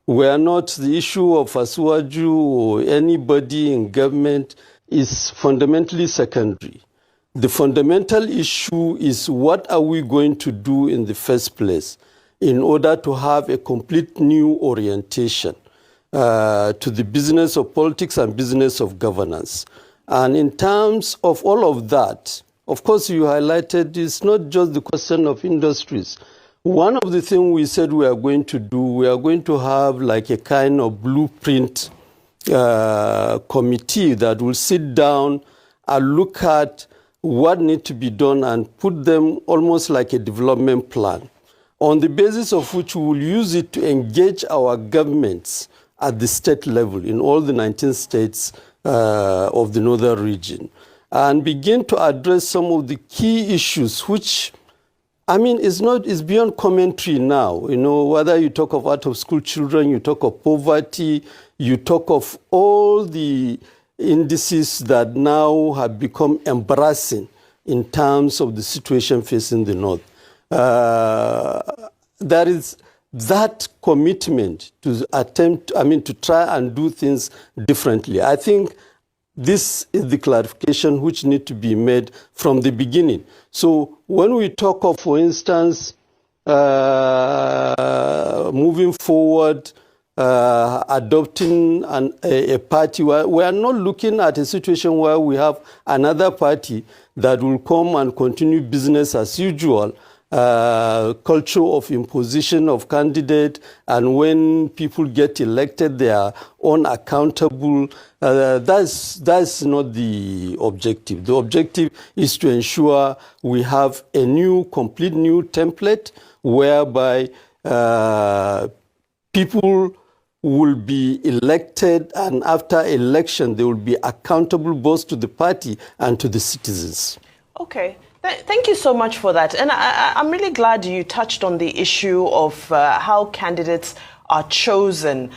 were not the issue of Asuwaju or anybody in government is fundamentally secondary. The fundamental issue is what are we going to do in the first place in order to have a complete new orientation to the business of politics and business of governance. And in terms of all of that, of course, you highlighted it's not just the question of industries. One of the things we said we are going to do, we are going to have like a kind of blueprint committee that will sit down and look at what needs to be done and put them almost like a development plan, on the basis of which we will use it to engage our governments at the state level in all the 19 states of the northern region and begin to address some of the key issues which, I mean, it's beyond commentary now. You know, whether you talk of out-of-school children, you talk of poverty, you talk of all the indices that now have become embarrassing in terms of the situation facing the North. There is that commitment to attempt, to try and do things differently. I think this is the clarification which needs to be made from the beginning. So when we talk of, for instance, moving forward, adopting a party, we are not looking at a situation where we have another party that will come and continue business as usual, culture of imposition of candidate, and when people get elected, they are unaccountable. That's not the objective. The objective is to ensure we have a complete new template whereby people will be elected, and after election, they will be accountable both to the party and to the citizens. Okay. Thank you so much for that. And I'm really glad you touched on the issue of how candidates are chosen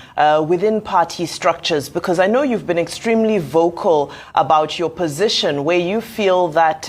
within party structures, because I know you've been extremely vocal about your position where you feel that,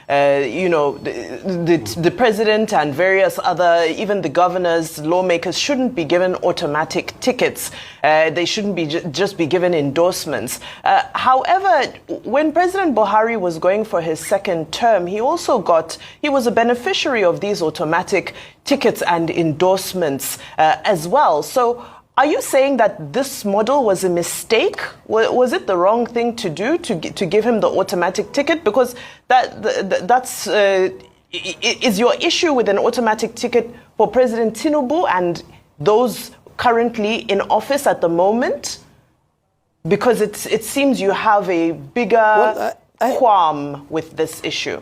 the president and various other, even the governors, lawmakers shouldn't be given automatic tickets. They shouldn't be just be given endorsements. However, when President Buhari was going for his second term, he was a beneficiary of these automatic tickets and endorsements as well. So are you saying that this model was a mistake? Was it the wrong thing to do to give him the automatic ticket? Because that's is your issue with an automatic ticket for President Tinubu and those currently in office at the moment? Because it seems you have a bigger qualm with this issue.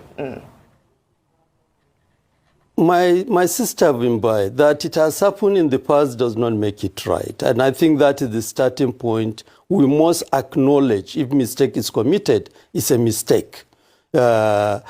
My sister Wimbai, that it has happened in the past does not make it right. And I think that is the starting point. We must acknowledge if mistake is committed, it's a mistake. I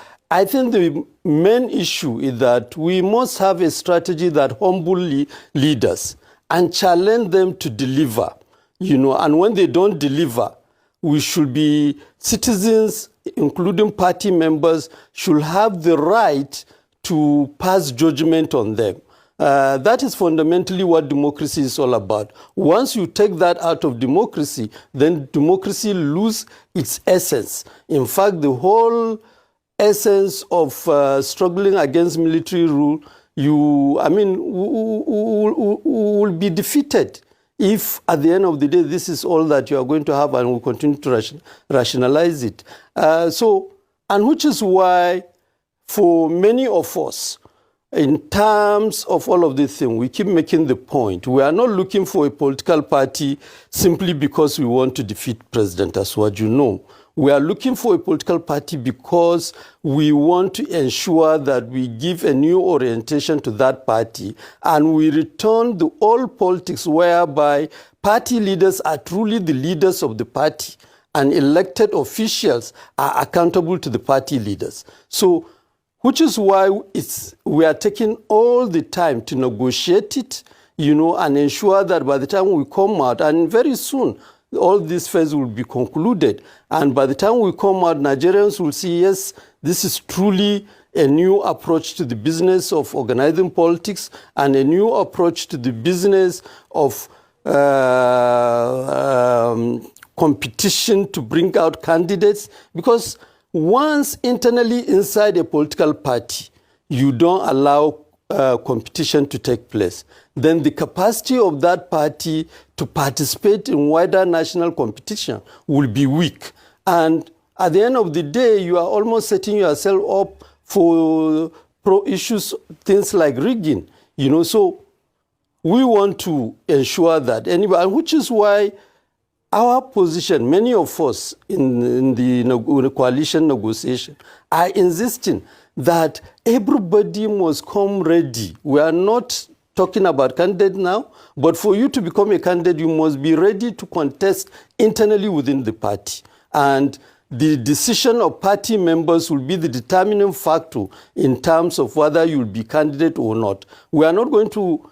think the main issue is that we must have a strategy that humble leaders and challenge them to deliver. And when they don't deliver, we should be citizens, including party members, should have the right to pass judgment on them. That is fundamentally what democracy is all about. Once you take that out of democracy, then democracy loses its essence. In fact, the whole essence of struggling against military rule, will be defeated if at the end of the day, this is all that you are going to have and will continue to rationalize it. And which is why for many of us, in terms of all of this thing, we keep making the point. We are not looking for a political party simply because we want to defeat President Asuwaju. No. We are looking for a political party because we want to ensure that we give a new orientation to that party and we return the old politics whereby party leaders are truly the leaders of the party and elected officials are accountable to the party leaders. So, which is why we are taking all the time to negotiate it, and ensure that by the time we come out, and very soon, all this phase will be concluded. And by the time we come out, Nigerians will see, yes, this is truly a new approach to the business of organizing politics and a new approach to the business of competition to bring out candidates, because once internally inside a political party, you don't allow competition to take place, then the capacity of that party to participate in wider national competition will be weak. And at the end of the day, you are almost setting yourself up for issues, things like rigging, so we want to ensure that anybody, which is why our position, many of us in the coalition negotiation, are insisting that everybody must come ready. We are not talking about candidate now, but for you to become a candidate, you must be ready to contest internally within the party. And the decision of party members will be the determining factor in terms of whether you'll be candidate or not. We are not going to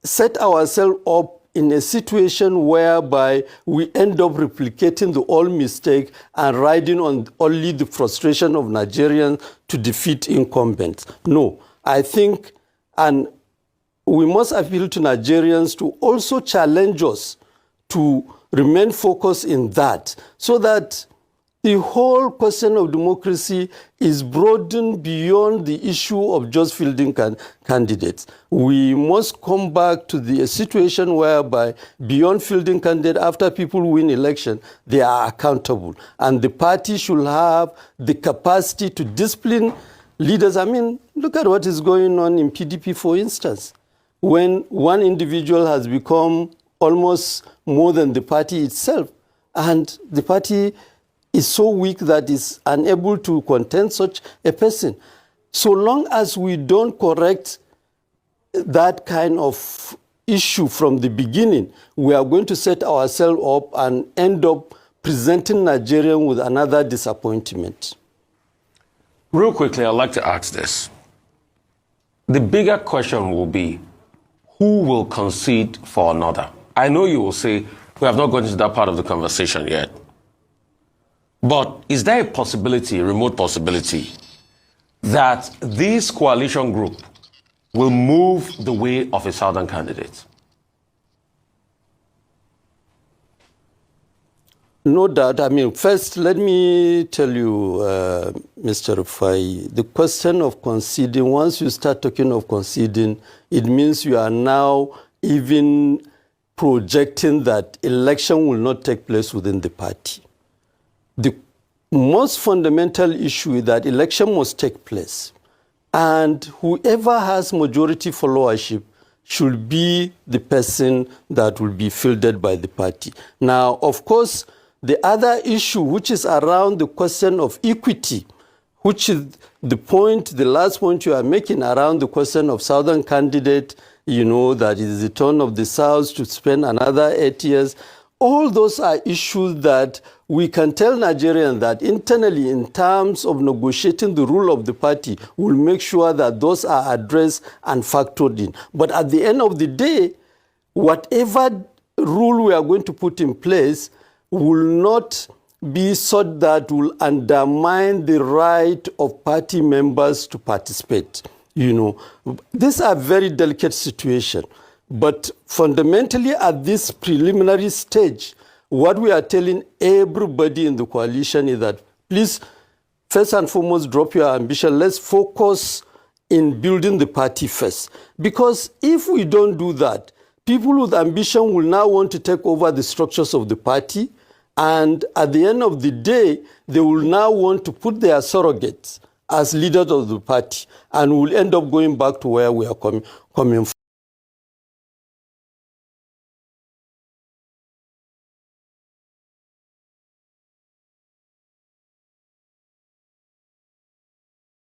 set ourselves up in a situation whereby we end up replicating the old mistake and riding on only the frustration of Nigerians to defeat incumbents. No, I think, and we must appeal to Nigerians to also challenge us to remain focused in that, so that the whole question of democracy is broadened beyond the issue of just fielding candidates. We must come back to the situation whereby beyond fielding candidates, after people win election, they are accountable. And the party should have the capacity to discipline leaders. I mean, look at what is going on in PDP, for instance. When one individual has become almost more than the party itself, and the party is so weak that it's unable to contend such a person. So long as we don't correct that kind of issue from the beginning, we are going to set ourselves up and end up presenting Nigeria with another disappointment. Real quickly, I'd like to ask this. The bigger question will be, who will concede for another? I know you will say, we have not gone into that part of the conversation yet. But is there a possibility, a remote possibility, that this coalition group will move the way of a southern candidate? No doubt. I mean, first, let me tell you, Mr. Rufai, the question of conceding, once you start talking of conceding, it means you are now even projecting that election will not take place within the party. The most fundamental issue is that election must take place, and whoever has majority followership should be the person that will be fielded by the party. Now, of course, the other issue, which is around the question of equity, which is the last point you are making around the question of southern candidate, that is the turn of the South to spend another 8 years. All those are issues that we can tell Nigerians that internally, in terms of negotiating the rule of the party, we'll make sure that those are addressed and factored in. But at the end of the day, whatever rule we are going to put in place will not be such that will undermine the right of party members to participate. These are very delicate situations. But fundamentally, at this preliminary stage, what we are telling everybody in the coalition is that, please, first and foremost, drop your ambition. Let's focus in building the party first. Because if we don't do that, people with ambition will now want to take over the structures of the party. And at the end of the day, they will now want to put their surrogates as leaders of the party, and will end up going back to where we are coming from.